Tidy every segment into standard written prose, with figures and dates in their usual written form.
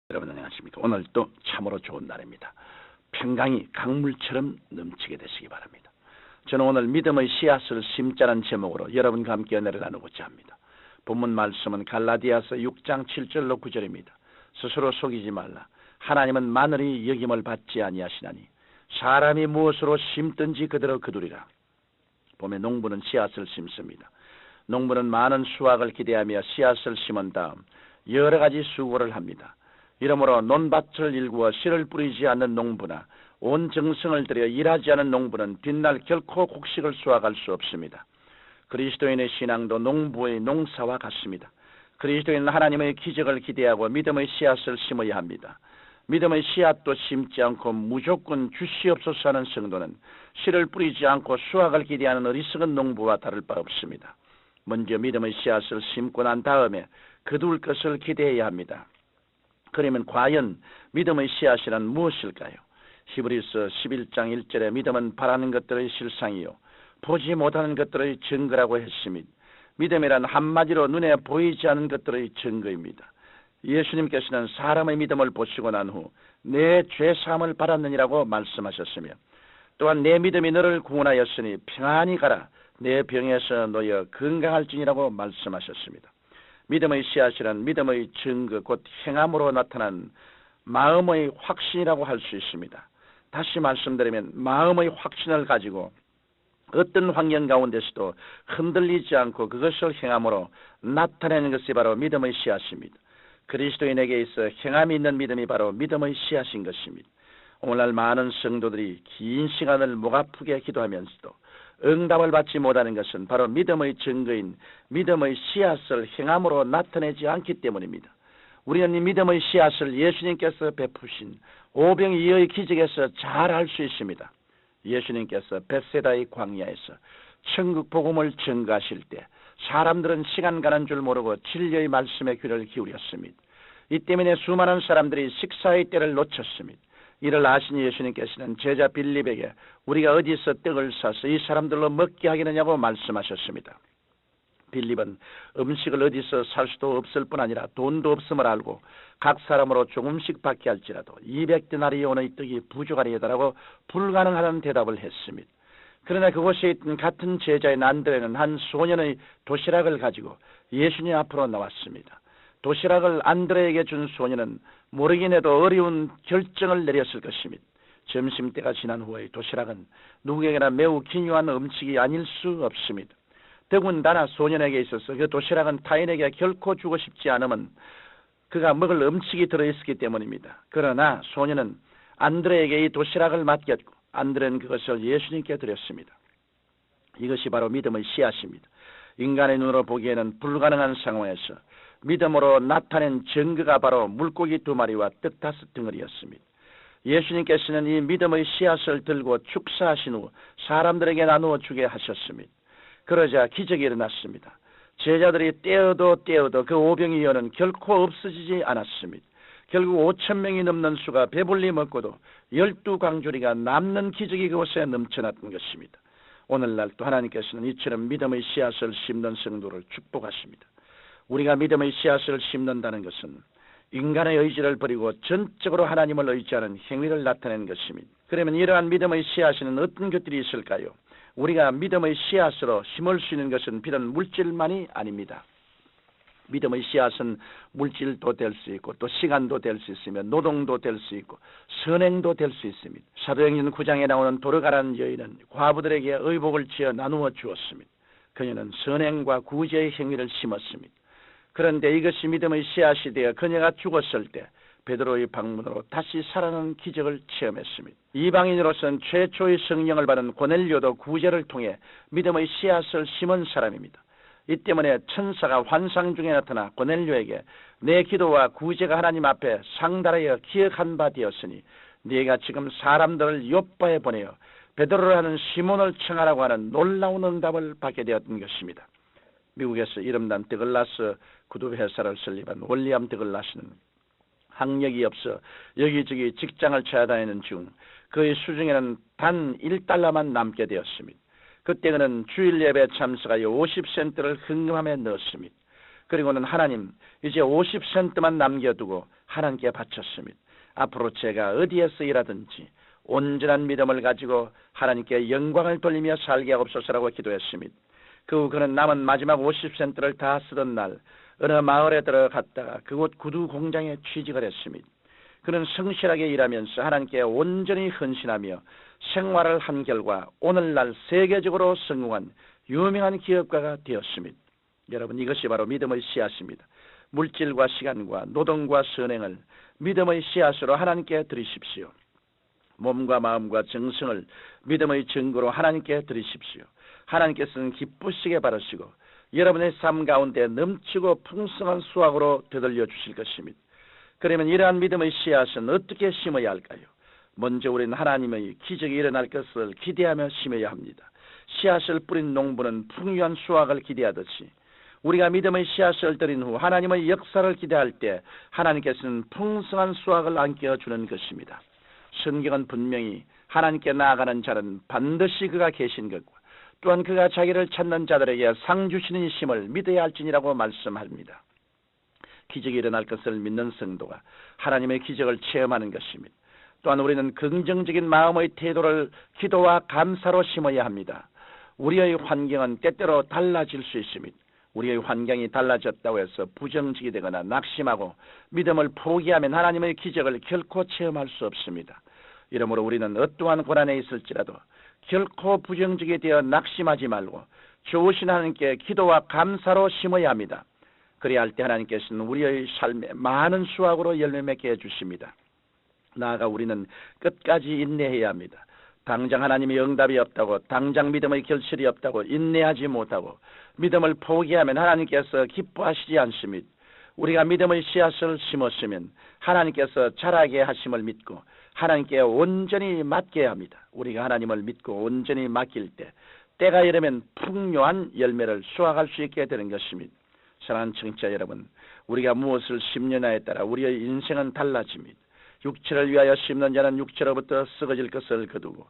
여러분 안녕하십니까? 오늘 또 참으로 좋은 날입니다. 평강이 강물처럼 넘치게 되시기 바랍니다. 저는 오늘 믿음의 씨앗을 심자는 제목으로 여러분과 함께 은혜를 나누고자 합니다. 본문 말씀은 갈라디아서 6장 7절로 9절입니다. 스스로 속이지 말라. 하나님은 마늘이 여김을 받지 아니하시나니 사람이 무엇으로 심든지 그대로 거두리라. 봄에 농부는 씨앗을 심습니다. 농부는 많은 수확을 기대하며 씨앗을 심은 다음 여러 가지 수고를 합니다. 이러므로 논밭을 일구어 씨를 뿌리지 않는 농부나 온 정성을 들여 일하지 않은 농부는 뒷날 결코 곡식을 수확할 수 없습니다. 그리스도인의 신앙도 농부의 농사와 같습니다. 그리스도인은 하나님의 기적을 기대하고 믿음의 씨앗을 심어야 합니다. 믿음의 씨앗도 심지 않고 무조건 주시옵소서 하는 성도는 씨를 뿌리지 않고 수확을 기대하는 어리석은 농부와 다를 바 없습니다. 먼저 믿음의 씨앗을 심고 난 다음에 거둘 것을 기대해야 합니다. 그러면 과연 믿음의 씨앗이란 무엇일까요? 히브리서 11장 1절에 믿음은 바라는 것들의 실상이요 보지 못하는 것들의 증거라고 했으며 믿음이란 한마디로 눈에 보이지 않는 것들의 증거입니다. 예수님께서는 사람의 믿음을 보시고 난 후 내 죄사함을 받았느니라고 말씀하셨으며 또한 내 믿음이 너를 구원하였으니 평안히 가라 내 병에서 놓여 건강할지니라고 말씀하셨습니다. 믿음의 씨앗이란 믿음의 증거 곧 행함으로 나타난 마음의 확신이라고 할 수 있습니다. 다시 말씀드리면 마음의 확신을 가지고 어떤 환경 가운데서도 흔들리지 않고 그것을 행함으로 나타내는 것이 바로 믿음의 씨앗입니다. 그리스도인에게 있어 행함이 있는 믿음이 바로 믿음의 씨앗인 것입니다. 오늘날 많은 성도들이 긴 시간을 목 아프게 기도하면서도 응답을 받지 못하는 것은 바로 믿음의 증거인 믿음의 씨앗을 행함으로 나타내지 않기 때문입니다. 우리는 이 믿음의 씨앗을 예수님께서 베푸신 오병이어의 기적에서 잘 알 수 있습니다. 예수님께서 벳세다의 광야에서 천국 복음을 전가하실 때 사람들은 시간 가는 줄 모르고 진리의 말씀에 귀를 기울였습니다. 이 때문에 수많은 사람들이 식사의 때를 놓쳤습니다. 이를 아신 예수님께서는 제자 빌립에게 우리가 어디서 떡을 사서 이 사람들로 먹게 하겠느냐고 말씀하셨습니다. 빌립은 음식을 어디서 살 수도 없을 뿐 아니라 돈도 없음을 알고 각 사람으로 조금씩 받게 할지라도 200데나리온의 떡이 부족하리이다라고 불가능하다는 대답을 했습니다. 그러나 그곳에 있던 같은 제자인 안드레는 한 소년의 도시락을 가지고 예수님 앞으로 나왔습니다. 도시락을 안드레에게 준 소년은 모르긴 해도 어려운 결정을 내렸을 것입니다. 점심때가 지난 후에 도시락은 누구에게나 매우 기묘한 음식이 아닐 수 없습니다. 더군다나 소년에게 있어서 그 도시락은 타인에게 결코 주고 싶지 않으면 그가 먹을 음식이 들어있었기 때문입니다. 그러나 소년은 안드레에게 이 도시락을 맡겼고 안드레는 그것을 예수님께 드렸습니다. 이것이 바로 믿음의 씨앗입니다. 인간의 눈으로 보기에는 불가능한 상황에서 믿음으로 나타낸 증거가 바로 물고기 2마리와 떡 5덩어리였습니다. 예수님께서는 이 믿음의 씨앗을 들고 축사하신 후 사람들에게 나누어 주게 하셨습니다. 그러자 기적이 일어났습니다. 제자들이 떼어도 그 오병이어는 결코 없어지지 않았습니다. 결국 5,000명이 넘는 수가 배불리 먹고도 12광주리가 남는 기적이 그곳에 넘쳐났던 것입니다. 오늘날 또 하나님께서는 이처럼 믿음의 씨앗을 심는 성도를 축복하십니다. 우리가 믿음의 씨앗을 심는다는 것은 인간의 의지를 버리고 전적으로 하나님을 의지하는 행위를 나타내는 것입니다. 그러면 이러한 믿음의 씨앗에는 어떤 것들이 있을까요? 우리가 믿음의 씨앗으로 심을 수 있는 것은 비단 물질만이 아닙니다. 믿음의 씨앗은 물질도 될 수 있고 또 시간도 될 수 있으며 노동도 될 수 있고 선행도 될 수 있습니다. 사도행전 9장에 나오는 도르가라는 여인은 과부들에게 의복을 지어 나누어 주었습니다. 그녀는 선행과 구제의 행위를 심었습니다. 그런데 이것이 믿음의 씨앗이 되어 그녀가 죽었을 때 베드로의 방문으로 다시 살아나는 기적을 체험했습니다. 이방인으로서는 최초의 성령을 받은 고넬료도 구제를 통해 믿음의 씨앗을 심은 사람입니다. 이 때문에 천사가 환상 중에 나타나 고넬료에게 내 기도와 구제가 하나님 앞에 상달하여 기억한 바 되었으니 네가 지금 사람들을 요빠에 보내어 베드로를 하는 시몬을 청하라고 하는 놀라운 응답을 받게 되었던 것입니다. 미국에서 이름난 더글라스 구두회사를 설립한 윌리엄 더글라스는 학력이 없어 여기저기 직장을 찾아다니는 중 그의 수중에는 단 $1만 남게 되었습니다. 그때 그는 주일 예배 참석하여 50센트를 헌금함에 넣었습니다. 그리고는 하나님 이제 50센트만 남겨두고 하나님께 바쳤습니다. 앞으로 제가 어디에서 일하든지 온전한 믿음을 가지고 하나님께 영광을 돌리며 살게 하옵소서라고 기도했습니다. 그 후 그는 남은 마지막 50센트를 다 쓰던 날 어느 마을에 들어갔다가 그곳 구두 공장에 취직을 했습니다. 그는 성실하게 일하면서 하나님께 온전히 헌신하며 생활을 한 결과 오늘날 세계적으로 성공한 유명한 기업가가 되었습니다. 여러분, 이것이 바로 믿음의 씨앗입니다. 물질과 시간과 노동과 선행을 믿음의 씨앗으로 하나님께 드리십시오. 몸과 마음과 정성을 믿음의 증거로 하나님께 드리십시오. 하나님께서는 기쁘시게 바라시고 여러분의 삶 가운데 넘치고 풍성한 수확으로 되돌려 주실 것입니다. 그러면 이러한 믿음의 씨앗은 어떻게 심어야 할까요? 먼저 우리는 하나님의 기적이 일어날 것을 기대하며 심어야 합니다. 씨앗을 뿌린 농부는 풍요한 수확을 기대하듯이 우리가 믿음의 씨앗을 드린 후 하나님의 역사를 기대할 때 하나님께서는 풍성한 수확을 안겨주는 것입니다. 성경은 분명히 하나님께 나아가는 자는 반드시 그가 계신 것과 또한 그가 자기를 찾는 자들에게 상 주시는 이심을 믿어야 할지니라고 말씀합니다. 기적이 일어날 것을 믿는 성도가 하나님의 기적을 체험하는 것입니다. 또한 우리는 긍정적인 마음의 태도를 기도와 감사로 심어야 합니다. 우리의 환경은 때때로 달라질 수 있습니다. 우리의 환경이 달라졌다고 해서 부정적이 되거나 낙심하고 믿음을 포기하면 하나님의 기적을 결코 체험할 수 없습니다. 이러므로 우리는 어떠한 고난에 있을지라도 결코 부정적이 되어 낙심하지 말고 좋으신 하나님께 기도와 감사로 심어야 합니다. 그래야 할 때 하나님께서는 우리의 삶에 많은 수확으로 열매 맺게 해주십니다. 나아가 우리는 끝까지 인내해야 합니다. 당장 하나님의 응답이 없다고, 당장 믿음의 결실이 없다고 인내하지 못하고 믿음을 포기하면 하나님께서 기뻐하시지 않습니다. 우리가 믿음의 씨앗을 심었으면 하나님께서 자라게 하심을 믿고 하나님께 온전히 맡게 합니다. 우리가 하나님을 믿고 온전히 맡길 때 때가 이르면 풍요한 열매를 수확할 수 있게 되는 것입니다. 사랑하는 청취자 여러분, 우리가 무엇을 심느냐에 따라 우리의 인생은 달라집니다. 육체를 위하여 심는 자는 육체로부터 썩어질 것을 거두고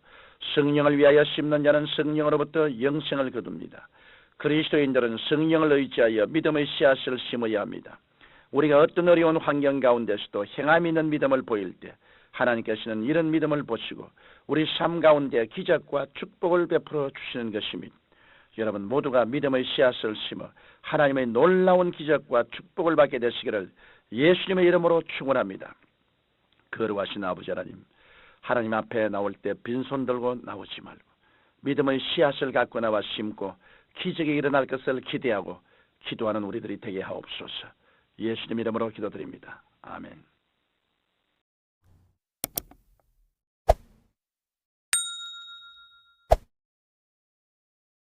성령을 위하여 심는 자는 성령으로부터 영생을 거둡니다. 그리스도인들은 성령을 의지하여 믿음의 씨앗을 심어야 합니다. 우리가 어떤 어려운 환경 가운데서도 행함 있는 믿음을 보일 때 하나님께서는 이런 믿음을 보시고 우리 삶 가운데 기적과 축복을 베풀어 주시는 것입니다. 여러분 모두가 믿음의 씨앗을 심어 하나님의 놀라운 기적과 축복을 받게 되시기를 예수님의 이름으로 축원합니다. 거룩하신 아버지 하나님 앞에 나올 때 빈손 들고 나오지 말고 믿음의 씨앗을 갖고 나와 심고 기적이 일어날 것을 기대하고 기도하는 우리들이 되게 하옵소서. 예수님 이름으로 기도드립니다. 아멘.